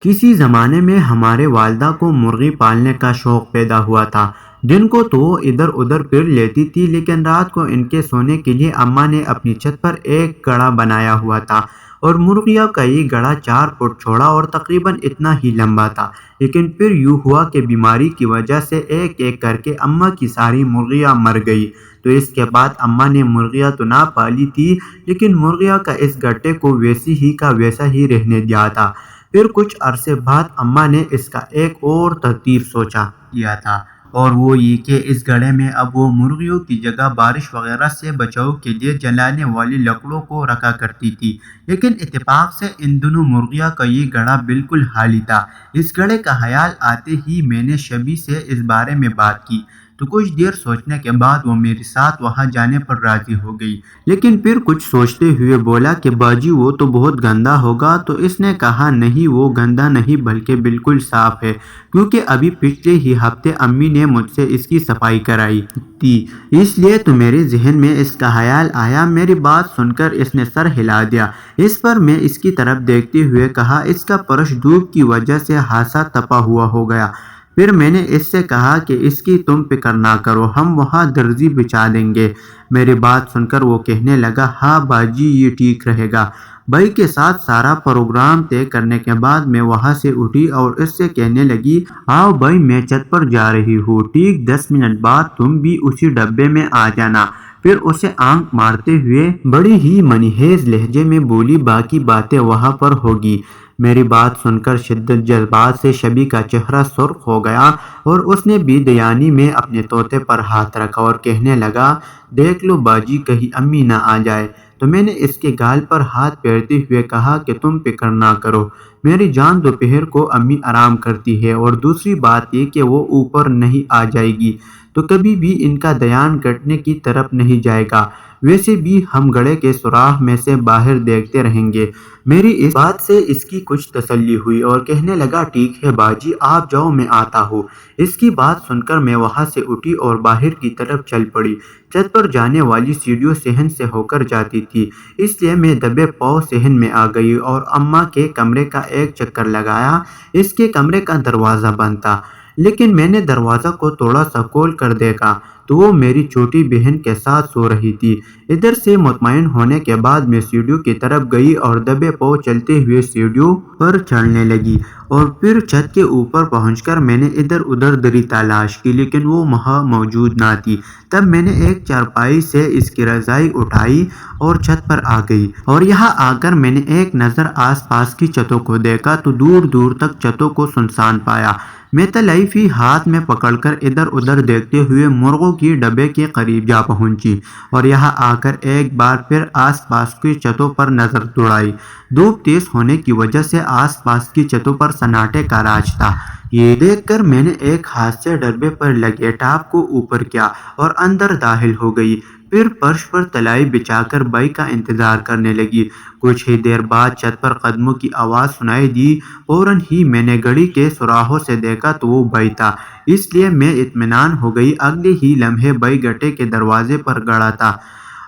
کسی زمانے میں ہمارے والدہ کو مرغی پالنے کا شوق پیدا ہوا تھا۔ دن کو تو وہ ادھر ادھر پھر لیتی تھی، لیکن رات کو ان کے سونے کے لیے اماں نے اپنی چھت پر ایک گڑھا بنایا ہوا تھا، اور مرغیوں کا یہ گڑھا 4 فٹ چوڑا اور تقریباً اتنا ہی لمبا تھا۔ لیکن پھر یوں ہوا کہ بیماری کی وجہ سے ایک ایک کر کے اماں کی ساری مرغیاں مر گئی۔ تو اس کے بعد اماں نے مرغیاں تو نہ پالی تھی، لیکن مرغیوں کا اس گٹھے کو ویسی ہی کا ویسا ہی رہنے دیا تھا۔ پھر کچھ عرصے بعد اماں نے اس کا ایک اور ترتیب سوچا لیا تھا، اور وہ یہ کہ اس گڑھے میں اب وہ مرغیوں کی جگہ بارش وغیرہ سے بچاؤ کے لیے جلانے والی لکڑوں کو رکھا کرتی تھی۔ لیکن اتفاق سے ان دنوں مرغیوں کا یہ گڑھا بالکل خالی تھا۔ اس گڑھے کا خیال آتے ہی میں نے شبی سے اس بارے میں بات کی، تو کچھ دیر سوچنے کے بعد وہ میرے ساتھ وہاں جانے پر راضی ہو گئی۔ لیکن پھر کچھ سوچتے ہوئے بولا کہ باجی وہ تو بہت گندا ہوگا۔ تو اس نے کہا نہیں، وہ گندا نہیں بلکہ بالکل صاف ہے، کیونکہ ابھی پچھلے ہی ہفتے امی نے مجھ سے اس کی صفائی کرائی تھی، اس لیے تو میرے ذہن میں اس کا خیال آیا۔ میری بات سن کر اس نے سر ہلا دیا۔ اس پر میں اس کی طرف دیکھتے ہوئے کہا اس کا فرش دھوپ کی وجہ سے خاصا تپا ہوا ہو گیا۔ پھر میں نے اس سے کہا کہ اس کی تم فکر نہ کرو، ہم وہاں درزی بچھا دیں گے۔ میری بات سن کر وہ کہنے لگا ہاں باجی یہ ٹھیک رہے گا۔ بھائی کے ساتھ سارا پروگرام طے کرنے کے بعد میں وہاں سے اٹھی اور اس سے کہنے لگی آؤ بھائی میں چھت پر جا رہی ہوں، ٹھیک 10 منٹ بعد تم بھی اسی ڈبے میں آ جانا۔ پھر اسے آنکھ مارتے ہوئے بڑی ہی منحوس لہجے میں بولی باقی باتیں وہاں پر ہوگی۔ میری بات سن کر شدید جذبات سے شبی کا چہرہ سرخ ہو گیا، اور اس نے بے دھیانی میں اپنے طوطے پر ہاتھ رکھا اور کہنے لگا دیکھ لو باجی کہیں امی نہ آ جائے۔ تو میں نے اس کے گال پر ہاتھ پھیرتے ہوئے کہا کہ تم فکر نہ کرو میری جان، دوپہر کو امی آرام کرتی ہے، اور دوسری بات یہ کہ وہ اوپر نہیں آ جائے گی تو کبھی بھی ان کا دھیان گٹنے کی طرف نہیں جائے گا، ویسے بھی ہم گڑھے کے سوراخ میں سے باہر دیکھتے رہیں گے۔ میری اس بات سے اس کی کچھ تسلی ہوئی اور کہنے لگا ٹھیک ہے باجی آپ جاؤ میں آتا ہوں۔ اس کی بات سن کر میں وہاں سے اٹھی اور باہر کی طرف چل پڑی۔ چھت پر جانے والی سیڑھیاں صحن سے ہو کر جاتی تھی، اس لیے میں دبے پاؤں صحن میں آ گئی اور اماں کے کمرے کا ایک چکر لگایا۔ اس کے کمرے کا دروازہ بند تھا، لیکن میں نے دروازہ کو تھوڑا سا کھول کر دیکھا تو وہ میری چھوٹی بہن کے ساتھ سو رہی تھی۔ ادھر سے مطمئن ہونے کے بعد میں سیڑھیوں کی طرف گئی اور دبے پاؤں چلتے ہوئے سیڑھیوں پر چڑھنے لگی، اور پھر چھت کے اوپر پہنچ کر میں نے ادھر ادھر دری تلاش کی، لیکن وہ وہاں موجود نہ تھی۔ تب میں نے ایک چارپائی سے اس کی رضائی اٹھائی اور چھت پر آ گئی، اور یہاں آ کر میں نے ایک نظر آس پاس کی چھتوں کو دیکھا تو دور دور تک چھتوں کو سنسان پایا۔ میں تلافی ہاتھ میں پکڑ کر ادھر ادھر دیکھتے ہوئے مرغوں کی ڈبے کے قریب جا پہنچی، اور یہاں آ کر ایک بار پھر آس پاس کی چھتوں پر نظر دوڑائی۔ دھوپ تیز ہونے کی وجہ سے آس پاس کی چھتوں پر سناٹے کا راج تھا۔ یہ دیکھ کر میں نے ایک ہاتھ سے ڈبے پر لگے ٹاپ کو اوپر کیا اور اندر داخل ہو گئی۔ پھر فرش پر تلائی بچھا کر بھائی کا انتظار کرنے لگی۔ کچھ ہی دیر بعد چھت پر قدموں کی آواز سنائی دی۔ فوراً ہی میں نے گھڑی کے سوراخوں سے دیکھا تو وہ بھائی تھا، اس لیے میں اطمینان ہو گئی۔ اگلے ہی لمحے بھائی گٹھے کے دروازے پر کھڑا تھا،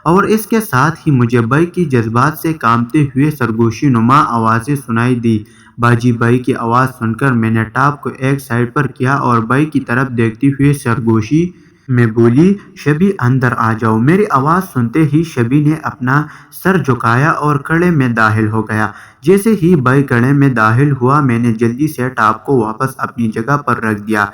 اور اس کے ساتھ ہی مجھے بھائی کی جذبات سے کانپتے ہوئے سرگوشی نما آوازیں سنائی دی باجی بھائی کی آواز سن کر میں نے ٹاپ کو ایک سائڈ پر کیا اور بھائی کی طرف دیکھتے ہوئے سرگوشی میں بولی شبی اندر آ جاؤ۔ میری آواز سنتے ہی شبی نے اپنا سر جھکایا اور کڑے میں داخل ہو گیا۔ جیسے ہی بھائی کڑے میں داخل ہوا میں نے جلدی سے ٹاپ کو واپس اپنی جگہ پر رکھ دیا۔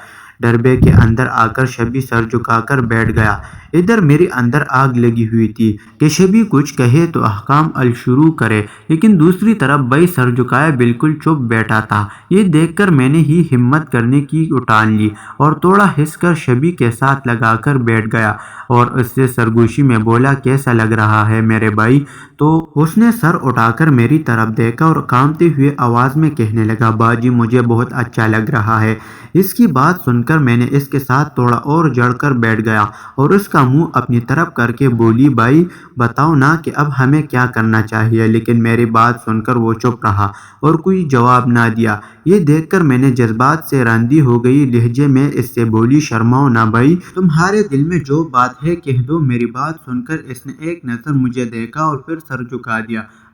ڈربے کے اندر آ کر شبی سر جھکا کر بیٹھ گیا۔ ادھر میری اندر آگ لگی ہوئی تھی کہ شبی کچھ کہے تو احکام شروع کرے، لیکن دوسری طرف بھائی سر جھکائے بالکل چپ بیٹھا تھا۔ یہ دیکھ کر میں نے ہی ہمت کرنے کی ٹھان لی اور تھوڑا ہنس کر شبی کے ساتھ لگا کر بیٹھ گیا اور اس سے سرگوشی میں بولا کیسا لگ رہا ہے میرے بھائی؟ تو اس نے سر اٹھا کر میری طرف دیکھا اور کانپتے ہوئے آواز میں کہنے لگا باجی مجھے بہت اچھا لگ رہا ہے۔ اس کی بات سن کر میں نے اس کے ساتھ تھوڑا اور جڑ کر بیٹھ گیا اور اس کا منہ اپنی طرف کر کے بولی بھائی بتاؤ نا کہ اب ہمیں کیا کرنا چاہیے؟ لیکن میری بات سن کر وہ چپ رہا اور کوئی جواب نہ دیا۔ یہ دیکھ کر میں نے جذبات سے راندی ہو گئی لہجے میں اس سے بولی شرماؤ نہ بھائی، تمہارے دل میں جو بات ہے کہہ دو۔ میری بات سن کر اس نے ایک نظر مجھے دیکھا اور پھر سر جھکا دیا۔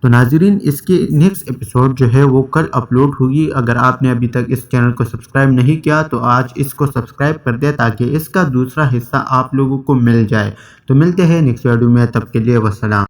تو ناظرین اس کی نیکسٹ ایپیسوڈ جو ہے وہ کل اپلوڈ ہوگی۔ اگر آپ نے ابھی تک اس چینل کو سبسکرائب نہیں کیا تو آج اس کو سبسکرائب کر دیں تاکہ اس کا دوسرا حصہ آپ لوگوں کو مل جائے۔ تو ملتے ہیں نیکسٹ ویڈیو میں، تب کے لیے والسلام۔